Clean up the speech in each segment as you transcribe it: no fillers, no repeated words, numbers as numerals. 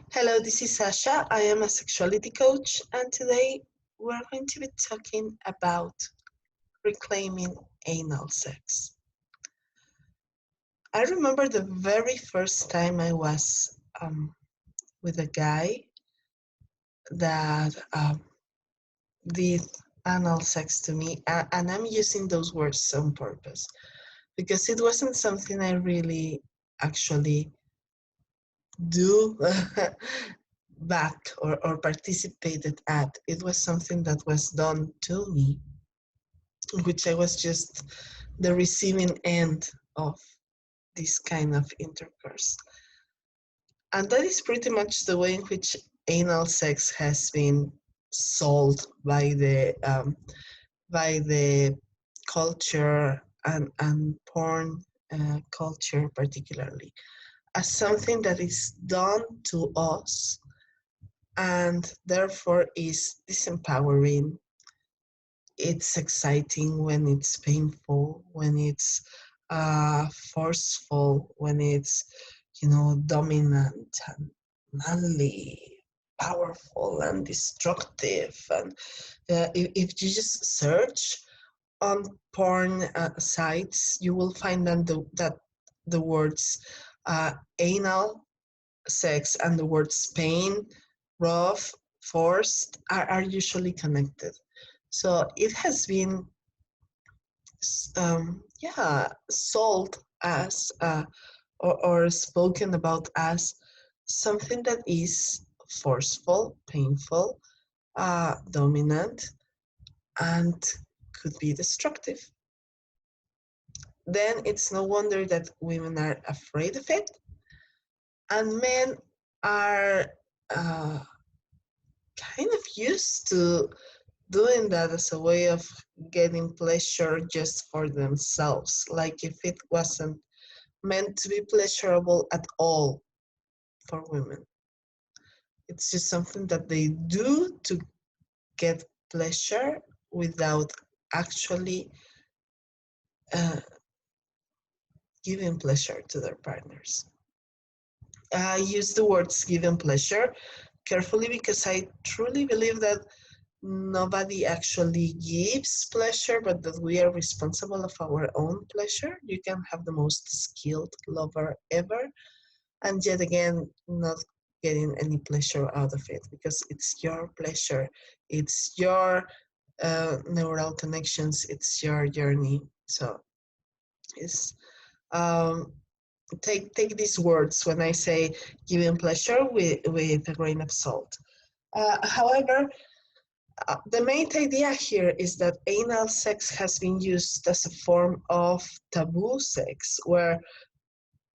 Hello, this is Sasha. I am a sexuality coach, and today we're going to be talking about reclaiming anal sex. I remember the very first time I was with a guy that did anal sex to me, and I'm using those words on purpose because it wasn't something I really actually do back or participated at. It was something that was done to me, which I was just the receiving end of this kind of intercourse. And that is pretty much the way in which anal sex has been sold by the culture and porn culture particularly as something that is done to us and therefore is disempowering. It's exciting when it's painful, when it's forceful, when it's, dominant and manly, powerful and destructive. And if you just search on porn sites, you will find that the words anal sex and the words pain, rough, forced are usually connected. So it has been, sold as or spoken about as something that is forceful, painful, dominant, and could be destructive. Then it's no wonder that women are afraid of it, and men are kind of used to doing that as a way of getting pleasure just for themselves, like if it wasn't meant to be pleasurable at all for women. It's just something that they do to get pleasure without actually uh, giving pleasure to their partners. I use the words giving pleasure carefully because I truly believe that nobody actually gives pleasure, but that we are responsible of our own pleasure. You can have the most skilled lover ever, and yet again, not getting any pleasure out of it because it's your pleasure, it's your neural connections, it's your journey. So it's take these words when I say giving pleasure with a grain of salt. However, the main idea here is that anal sex has been used as a form of taboo sex, where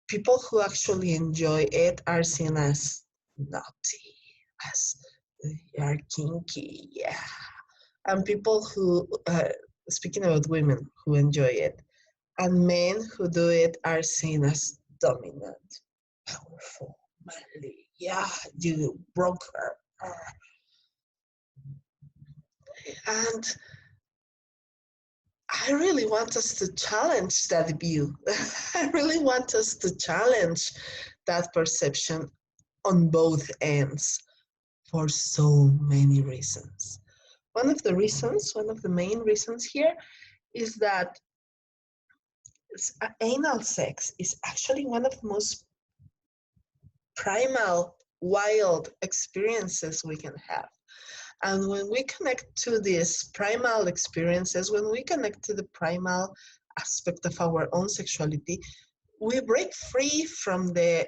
people who actually enjoy it are seen as naughty, as they are kinky, yeah. And people who, speaking about women who enjoy it, and men who do it are seen as dominant, powerful, manly, yeah, you broke her. And I really want us to challenge that view. I really want us to challenge that perception on both ends for so many reasons. One of the main reasons here is that anal sex is actually one of the most primal, wild experiences we can have. And when we connect to these primal experiences, when we connect to the primal aspect of our own sexuality, we break free from the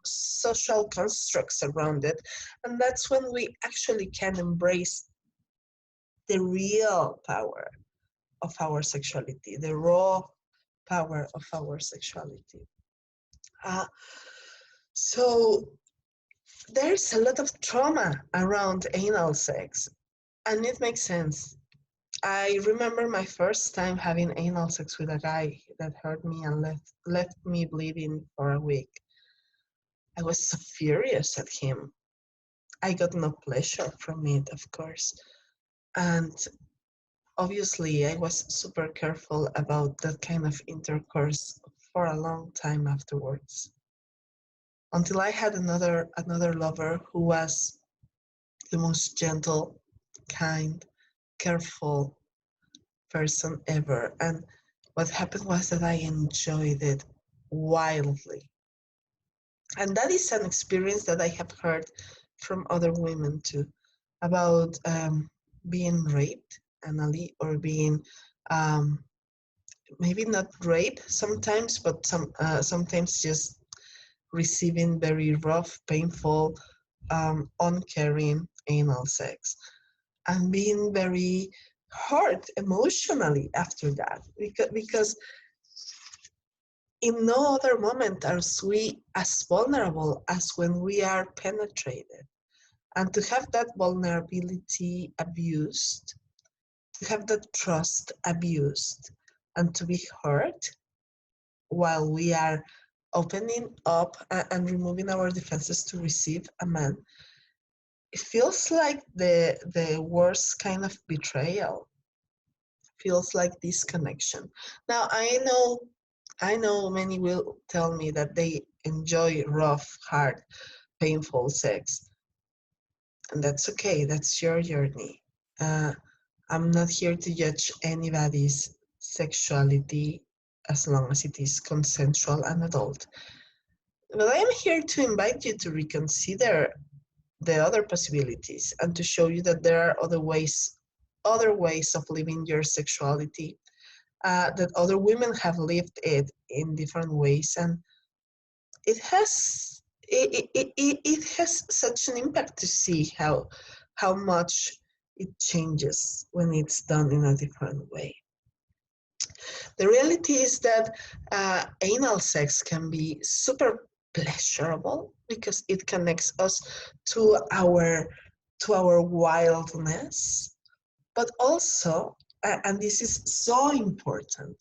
social constructs around it, and that's when we actually can embrace the real power of our sexuality, the raw power of our sexuality. Uh, so there's a lot of trauma around anal sex, and it makes sense. I remember my first time having anal sex with a guy that hurt me and left me bleeding for a week. I was so furious at him. I got no pleasure from it, of course. And obviously, I was super careful about that kind of intercourse for a long time afterwards. until I had another lover who was the most gentle, kind, careful person ever. And what happened was that I enjoyed it wildly. And that is an experience that I have heard from other women too, about being raped anally, or being maybe not rape sometimes, but sometimes just receiving very rough, painful, uncaring anal sex, and being very hurt emotionally after that, because in no other moment are we as vulnerable as when we are penetrated. And to have that vulnerability abused, to have that trust abused, and to be hurt while we are opening up and removing our defenses to receive a man, it feels like the worst kind of betrayal. Feels like disconnection. Now I know many will tell me that they enjoy rough, hard, painful sex, and that's okay. That's your journey. Uh, I'm not here to judge anybody's sexuality as long as it is consensual and adult. But I am here to invite you to reconsider the other possibilities and to show you that there are other ways of living your sexuality, that other women have lived it in different ways, and it has such an impact to see how much it changes when it's done in a different way. The reality is that anal sex can be super pleasurable because it connects us to our wildness, but also, and this is so important,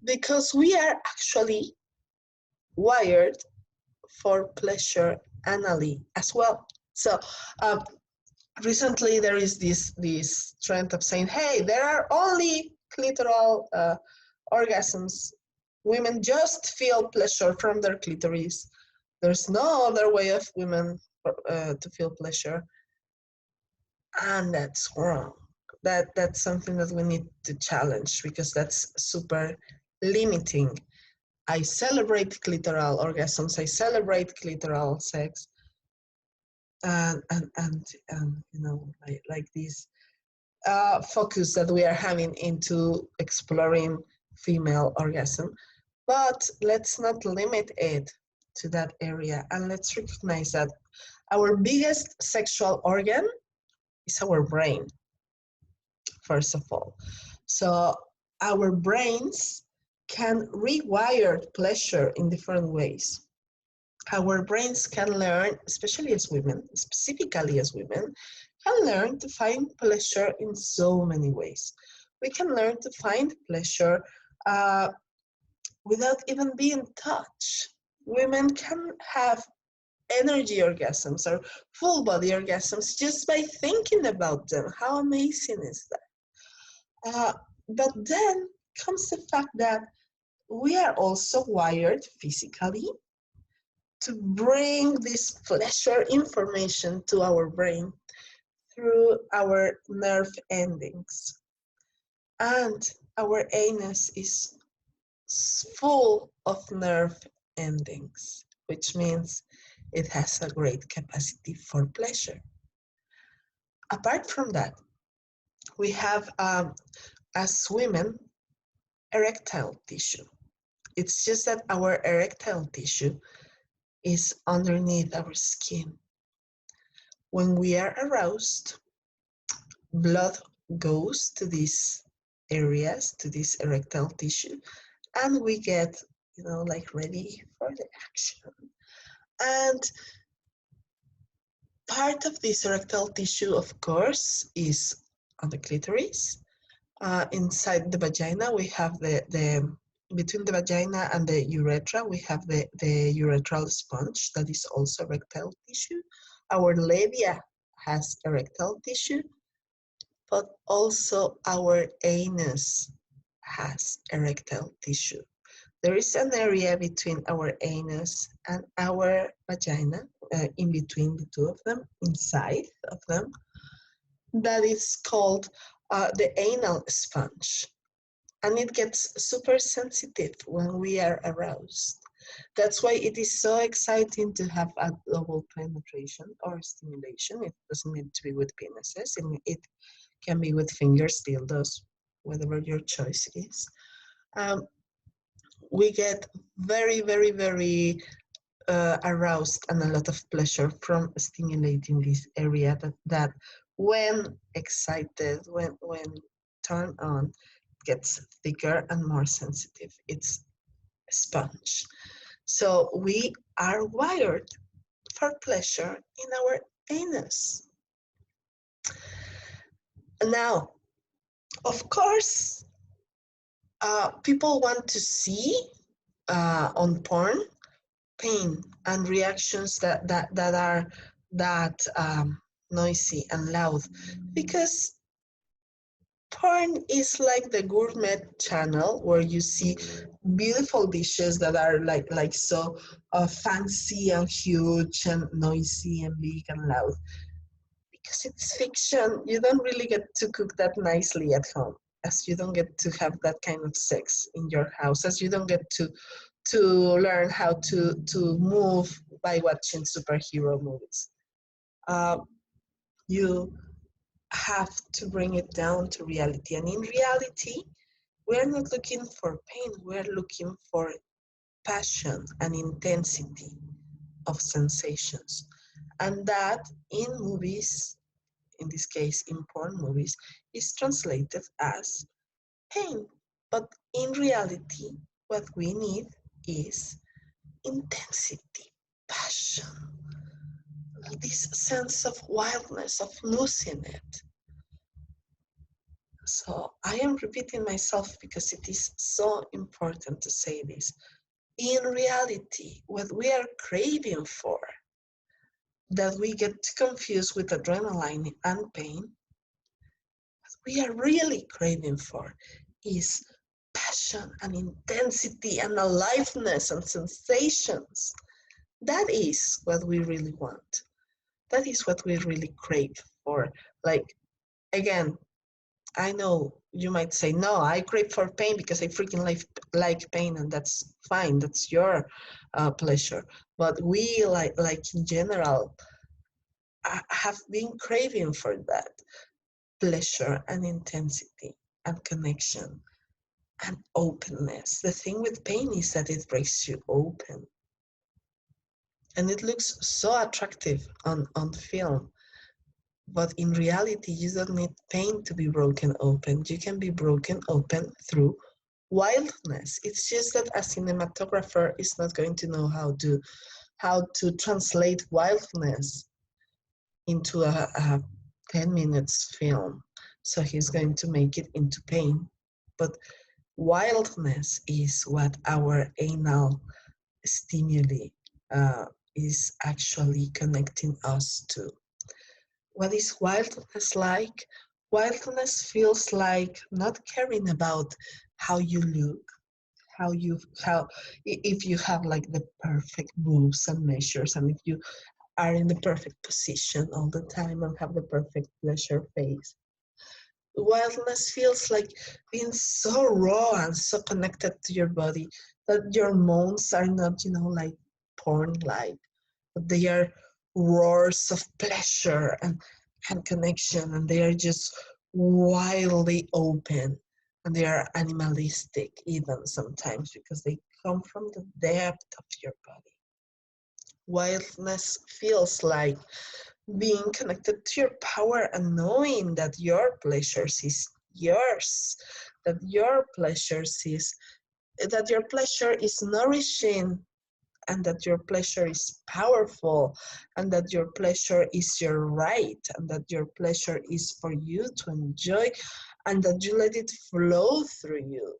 because we are actually wired for pleasure anally as well. So recently there is this trend of saying, hey, there are only clitoral orgasms. Women just feel pleasure from their clitoris. There's no other way of women to feel pleasure. And that's wrong. That's something that we need to challenge, because that's super limiting. I celebrate clitoral orgasms. I celebrate clitoral sex, and you know, like this focus that we are having into exploring female orgasm. But let's not limit it to that area, and let's recognize that our biggest sexual organ is our brain, first of all. So our brains can rewire pleasure in different ways. Our brains can learn, especially as women, specifically as women, can learn to find pleasure in so many ways. We can learn to find pleasure without even being touched. Women can have energy orgasms or full body orgasms just by thinking about them. How amazing is that? But then comes the fact that we are also wired physically to bring this pleasure information to our brain through our nerve endings. And our anus is full of nerve endings, which means it has a great capacity for pleasure. Apart from that, we have, as women, erectile tissue. It's just that our erectile tissue is underneath our skin. When we are aroused, blood goes to these areas, to this erectile tissue, and we get, you know, like ready for the action. And part of this erectile tissue, of course, is on the clitoris. Inside the vagina, we have between the vagina and the urethra, we have the urethral sponge that is also erectile tissue. Our labia has erectile tissue, but also our anus has erectile tissue. There is an area between our anus and our vagina, in between the two of them, inside of them, that is called the anal sponge. And it gets super sensitive when we are aroused. That's why it is so exciting to have a double penetration or stimulation. It doesn't need to be with penises. It can be with fingers, dildos, whatever your choice is. We get very, very, very aroused and a lot of pleasure from stimulating this area that when excited, when turned on, gets thicker and more sensitive. It's a sponge. So we are wired for pleasure in our anus. Now, of course, people want to see on porn pain and reactions that are noisy and loud, because porn is like the gourmet channel where you see beautiful dishes that are like so fancy and huge and noisy and big and loud. Because it's fiction, you don't really get to cook that nicely at home, as you don't get to have that kind of sex in your house, as you don't get to learn how to move by watching superhero movies. You have to bring it down to reality. And in reality, we're not looking for pain, we're looking for passion and intensity of sensations. And that in movies, in this case in porn movies, is translated as pain. But in reality, what we need is intensity, passion, this sense of wildness, of losing it. So I am repeating myself because it is so important to say this. In reality, what we are craving for, that we get confused with adrenaline and pain, what we are really craving for is passion and intensity and aliveness and sensations. That is what we really want. That is what we really crave for. Like, again, I know you might say, no, I crave for pain because I freaking like pain, and that's fine. That's your pleasure. But we, like in general, have been craving for that pleasure and intensity and connection and openness. The thing with pain is that it breaks you open. And it looks so attractive on film. But in reality, you don't need pain to be broken open. You can be broken open through wildness. It's just that a cinematographer is not going to know how to translate wildness into a 10 minutes film. So he's going to make it into pain. But wildness is what our anal stimuli is actually connecting us to. What is wildness like? Wildness feels like not caring about how you look, how if you have like the perfect moves and measures, and if you are in the perfect position all the time and have the perfect pleasure face. Wildness feels like being so raw and so connected to your body that your moans are not, like porn-like, but they are roars of pleasure and connection, and they are just wildly open, and they are animalistic even sometimes because they come from the depth of your body. Wildness feels like being connected to your power and knowing that your pleasures is yours, that your pleasure is nourishing, and that your pleasure is powerful, and that your pleasure is your right, and that your pleasure is for you to enjoy, and that you let it flow through you.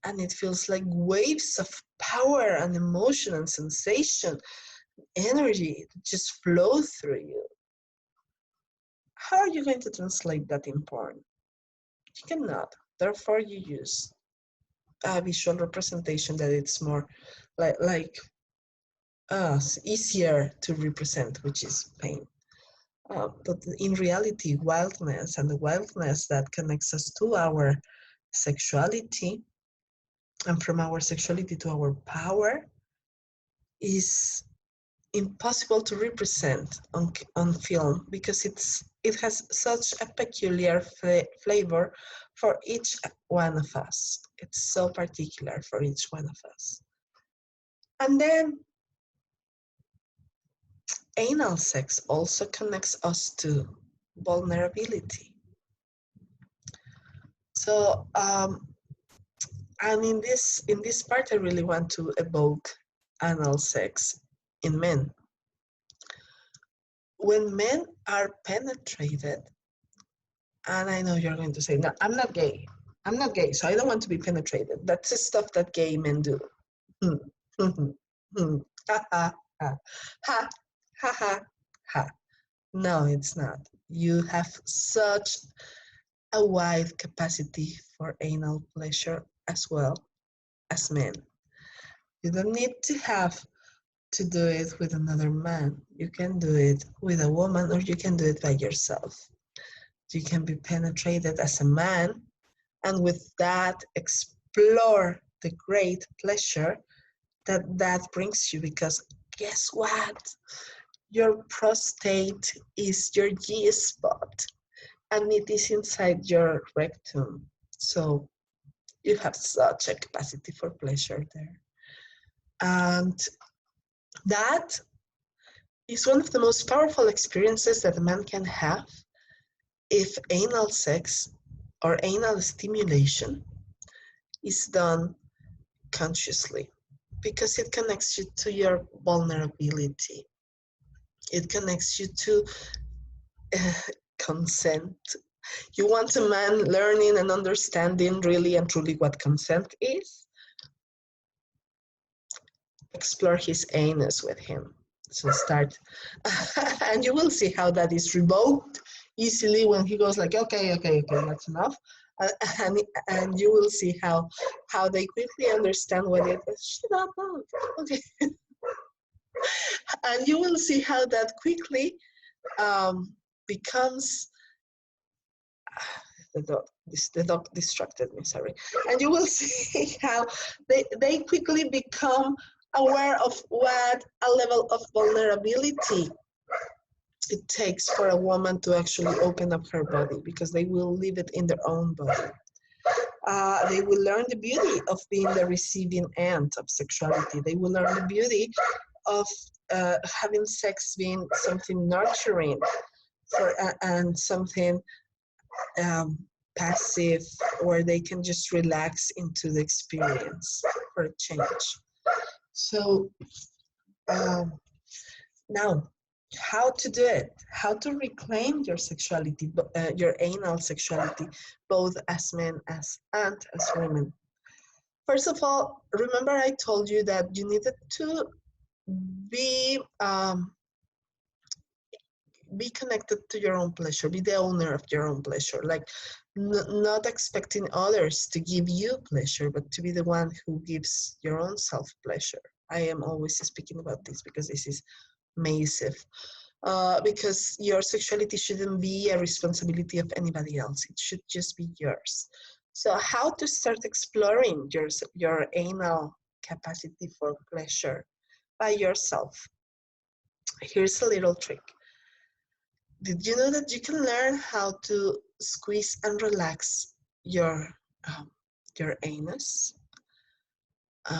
And it feels like waves of power and emotion and sensation, energy that just flow through you. How are you going to translate that in porn? You cannot. Therefore, you use a visual representation that it's more like easier to represent, which is pain. But in reality, wildness and the wildness that connects us to our sexuality, and from our sexuality to our power, is impossible to represent on film because it has such a peculiar flavor for each one of us. It's so particular for each one of us. And then anal sex also connects us to vulnerability. So, and in this part, I really want to evoke anal sex in men. When men are penetrated, and I know you're going to say, no, I'm not gay. I'm not gay, so I don't want to be penetrated. That's the stuff that gay men do. Ha ha ha ha ha ha ha. No, it's not. You have such a wide capacity for anal pleasure as well as men. You don't need to have to do it with another man. You can do it with a woman, or you can do it by yourself. You can be penetrated as a man, and with that explore the great pleasure that brings you, because guess what? Your prostate is your G spot, and it is inside your rectum. So you have such a capacity for pleasure there. And that is one of the most powerful experiences that a man can have if anal sex or anal stimulation is done consciously, because it connects you to your vulnerability. It connects you to consent. You want a man learning and understanding really and truly what consent is? Explore his anus with him. So start, and you will see how that is revoked easily when he goes like, okay, that's enough. And you will see how they quickly understand what it is. Shut up, okay. And you will see how that quickly becomes, the dog distracted me, sorry. And you will see how they quickly become aware of what a level of vulnerability it takes for a woman to actually open up her body, because they will leave it in their own body. They will learn the beauty of being the receiving end of sexuality. They will learn the beauty of having sex being something nurturing and something passive, where they can just relax into the experience for a change. So now, how to do it, how to reclaim your sexuality, your anal sexuality, both as men and as women. First of all, remember I told you that you needed to be connected to your own pleasure, be the owner of your own pleasure, like not expecting others to give you pleasure, but to be the one who gives your own self pleasure. I am always speaking about this because this is massive. Because your sexuality shouldn't be a responsibility of anybody else. It should just be yours. So how to start exploring your anal capacity for pleasure by yourself? Here's a little trick. Did you know that you can learn how to squeeze and relax your anus?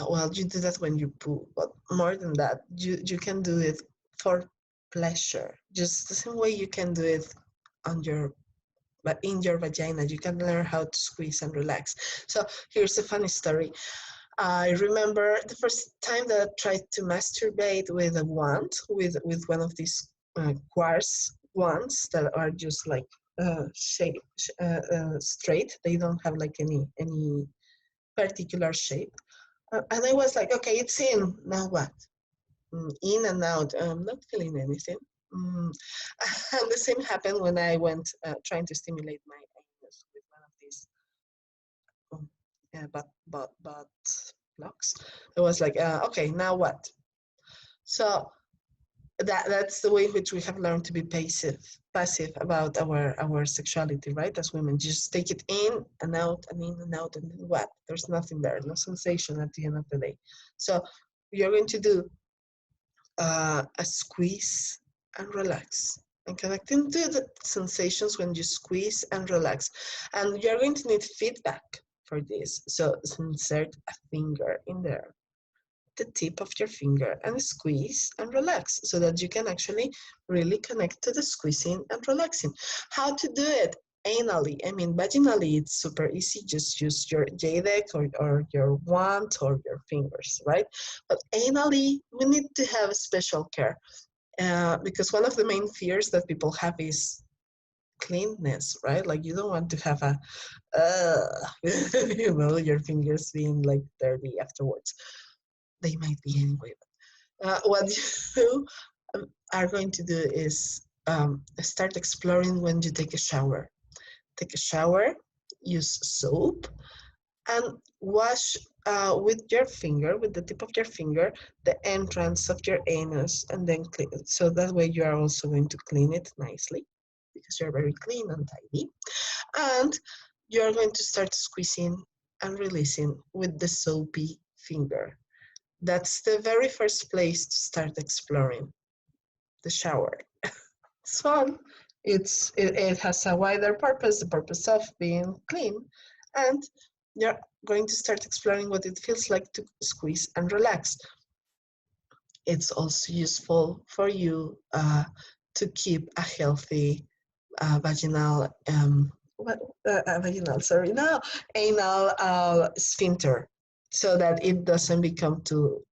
Well, you do that when you poo, but more than that, you can do it for pleasure, just the same way you can do it in your vagina. You can learn how to squeeze and relax. So here's a funny story. I remember the first time that I tried to masturbate with a wand, with one of these quartz wands that are just like straight. They don't have like any particular shape. And I was like, okay, it's in, now what? In and out, I'm not feeling anything. And the same happened when I went trying to stimulate my anus with one of these butt blocks. I was like, okay, now what? So that's the way in which we have learned to be passive about our sexuality, right? As women, just take it in and out and in and out, and then what? There's nothing there, no sensation at the end of the day. So you're going to do a squeeze and relax, and connecting to the sensations when you squeeze and relax. And you're going to need feedback for this. So insert a finger in there, the tip of your finger, and squeeze and relax so that you can actually really connect to the squeezing and relaxing. How to do it? Anally. I mean, vaginally, it's super easy. Just use your Jade Egg or your wand or your fingers, right? But anally, we need to have special care because one of the main fears that people have is cleanness, right? Like you don't want to have a, your fingers being like dirty afterwards. They might be anyway. What you are going to do is start exploring when you take a shower. Take a shower, use soap, and wash with your finger, with the tip of your finger, the entrance of your anus, and then clean it. So that way you are also going to clean it nicely because you're very clean and tidy. And you're going to start squeezing and releasing with the soapy finger. That's the very first place to start exploring the shower. It's fun. It has a wider purpose, the purpose of being clean, and you're going to start exploring what it feels like to squeeze and relax. It's also useful for you to keep a healthy vaginal anal sphincter, so that it doesn't become too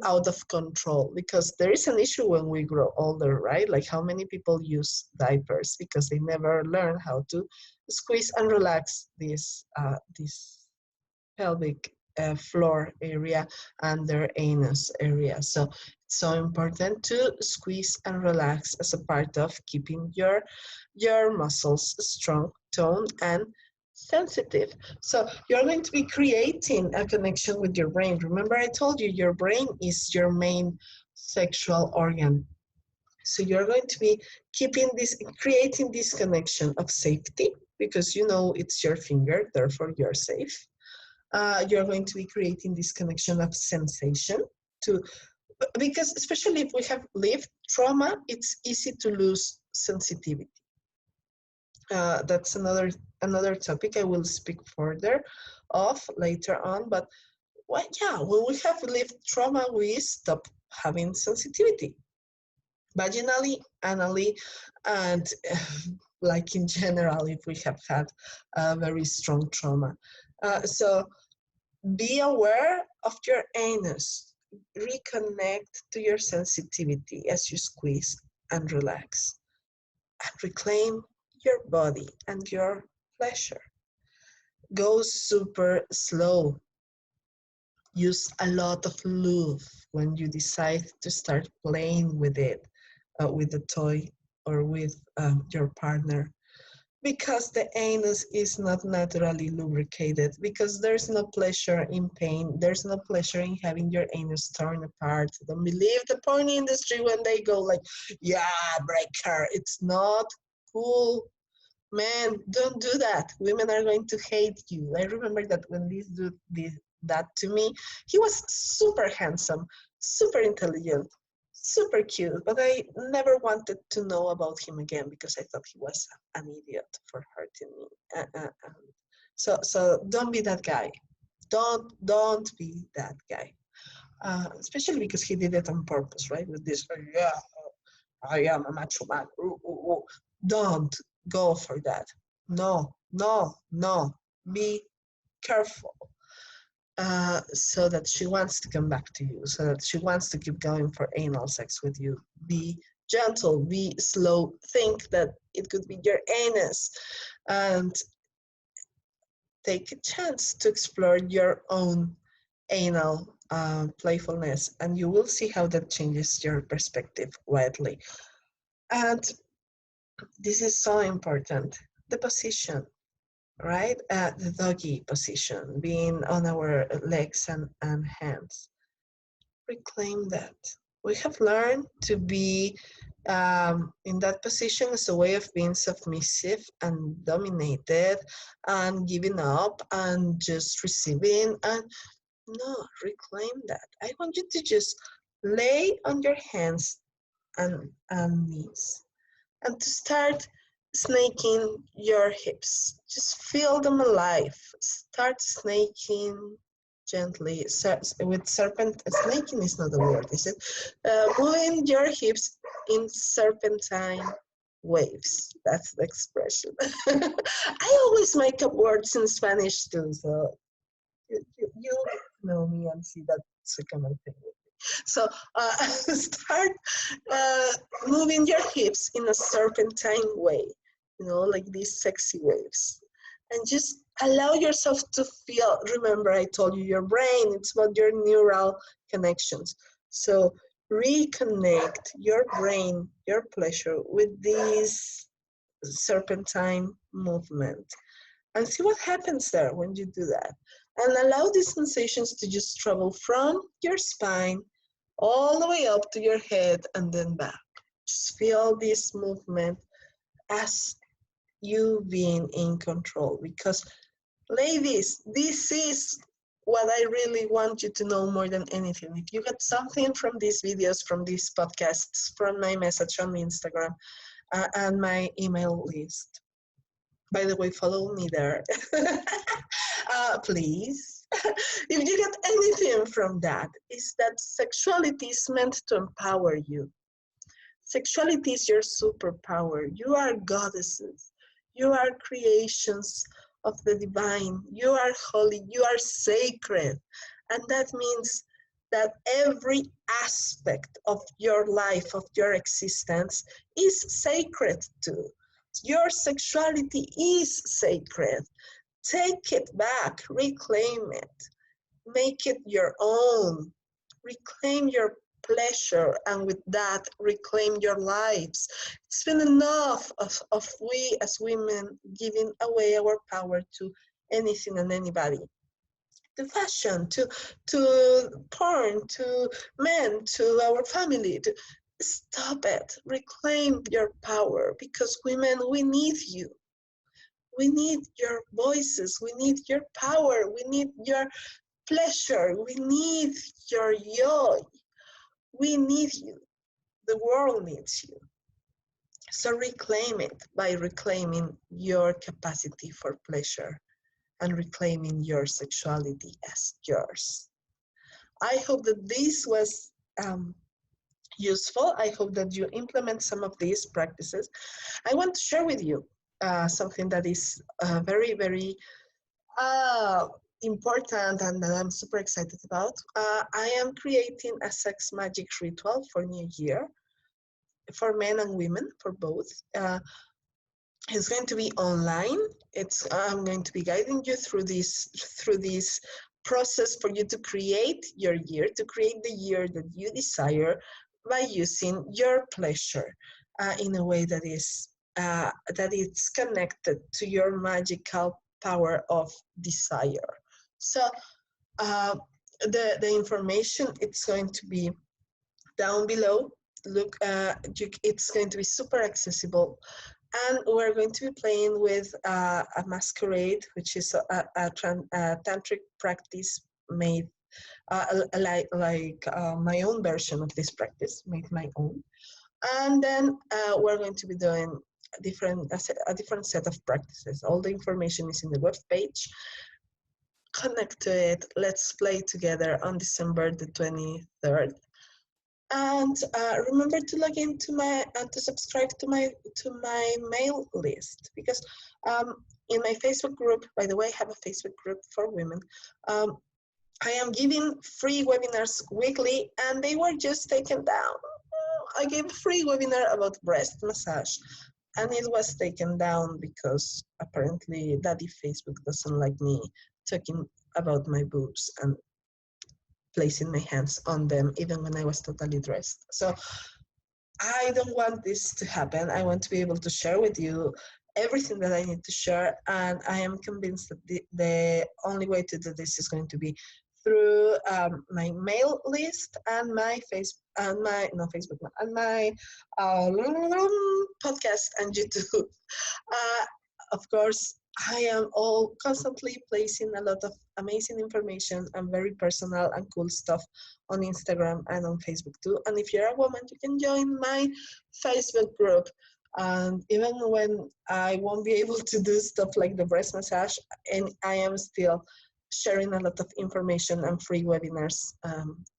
out of control, because there is an issue when we grow older, right? Like how many people use diapers because they never learn how to squeeze and relax this pelvic floor area and their anus area. So it's so important to squeeze and relax as a part of keeping your muscles strong, toned, and sensitive. So you're going to be creating a connection with your brain. Remember, I told you your brain is your main sexual organ. So you're going to be creating this connection of safety, because you know it's your finger, therefore you're safe. You're going to be creating this connection of sensation because especially if we have lived trauma, it's easy to lose sensitivity. That's another topic I will speak further of later on. But when we have lived trauma, we stop having sensitivity, vaginally, anally, and like in general, if we have had a very strong trauma. So be aware of your anus. Reconnect to your sensitivity as you squeeze and relax. And reclaim your body and your pleasure. Go super slow. Use a lot of lube when you decide to start playing with it, with the toy or with your partner. Because the anus is not naturally lubricated, because there's no pleasure in pain, there's no pleasure in having your anus torn apart. Don't believe the porn industry when they go like, yeah, break her. It's not cool. Man, don't do that. Women are going to hate you. I remember that when this dude did that to me, he was super handsome, super intelligent, super cute, but I never wanted to know about him again because I thought he was an idiot for hurting me. So don't be that guy. Don't be that guy. Especially because he did it on purpose, right? With this, yeah, I am a macho man. Ooh, ooh, ooh. Don't go for that. No. Be careful. So that she wants to come back to you, so that she wants to keep going for anal sex with you. Be gentle, be slow, think that it could be your anus, and take a chance to explore your own anal playfulness, and you will see how that changes your perspective widely. And this is so important, the position. right? The doggy position, being on our legs and hands. Reclaim that. We have learned to be in that position as a way of being submissive and dominated and giving up and just receiving. And no, reclaim that. I want you to just lay on your hands and knees and to start snaking your hips. Just feel them alive. Start snaking gently with serpent. Snaking is not a word, is it? Moving your hips in serpentine waves. That's the expression. I always make up words in Spanish too, so you know me and see that's a common thing. So start uh, moving your hips in a serpentine way, like these sexy waves. And just allow yourself to feel. Remember, I told you your brain, it's about your neural connections. So reconnect your brain, your pleasure with this serpentine movement and see what happens there when you do that. And allow these sensations to just travel from your spine all the way up to your head and then back. Just feel this movement as you being in control. Because, ladies, this is what I really want you to know more than anything. If you got something from these videos, from these podcasts, from my message on Instagram, and my email list, by the way, follow me there, please. If you get anything from that, is that sexuality is meant to empower you. Sexuality is your superpower. You are goddesses. You are creations of the divine. You are holy. You are sacred. And that means that every aspect of your life, of your existence, is sacred too. Your sexuality is sacred. Take it back, reclaim it, make it your own, reclaim your pleasure, and with that, reclaim your lives. It's been enough of we as women giving away our power to anything and anybody. To fashion, to porn, to men, to our family. Stop it. Reclaim your power, because women, we need you. We need your voices. We need your power. We need your pleasure. We need your joy. We need you. The world needs you. So reclaim it by reclaiming your capacity for pleasure and reclaiming your sexuality as yours. I hope that this was useful. I hope that you implement some of these practices. I want to share with you something that is very, very important and that I'm super excited about. I am creating a sex magic ritual for New Year for men and women, for both. It's going to be online. I'm going to be guiding you through this process for you to create your year, to create the year that you desire by using your pleasure in a way that is connected to your magical power of desire. So the information, it's going to be down below. Look, it's going to be super accessible. And we're going to be playing with a masquerade, which is a tantric practice made like my own version of this practice, made my own. And then we're going to be doing a different set of practices. All the information is in the web page. Connect to it. Let's play together on December the 23rd. And remember to log in to my to subscribe to my mail list, because in my Facebook group, by the way, I have a Facebook group for women. I am giving free webinars weekly, and they were just taken down. I gave a free webinar about breast massage, and it was taken down because apparently Daddy Facebook doesn't like me talking about my boobs and placing my hands on them even when I was totally dressed. So I don't want this to happen. I want to be able to share with you everything that I need to share, and I am convinced that the only way to do this is going to be through my mail list and my face and my no Facebook and my uh, podcast and YouTube. Of course, I am all constantly placing a lot of amazing information and very personal and cool stuff on Instagram and on Facebook too. And if you're a woman, you can join my Facebook group. And even when I won't be able to do stuff like the breast massage, and I am still sharing a lot of information and free webinars,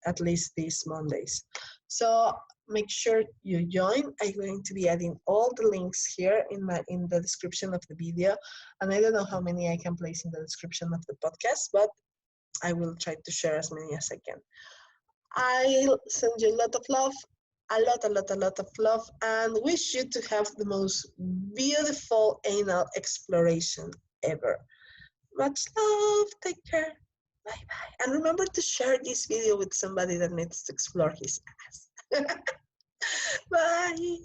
at least these Mondays. So make sure you join. I'm going to be adding all the links here in the description of the video, and I don't know how many I can place in the description of the podcast, but I will try to share as many as I can. I'll send you a lot of love, a lot of love, and wish you to have the most beautiful anal exploration ever. Much love. Take care. Bye bye. And remember to share this video with somebody that needs to explore his ass. Bye.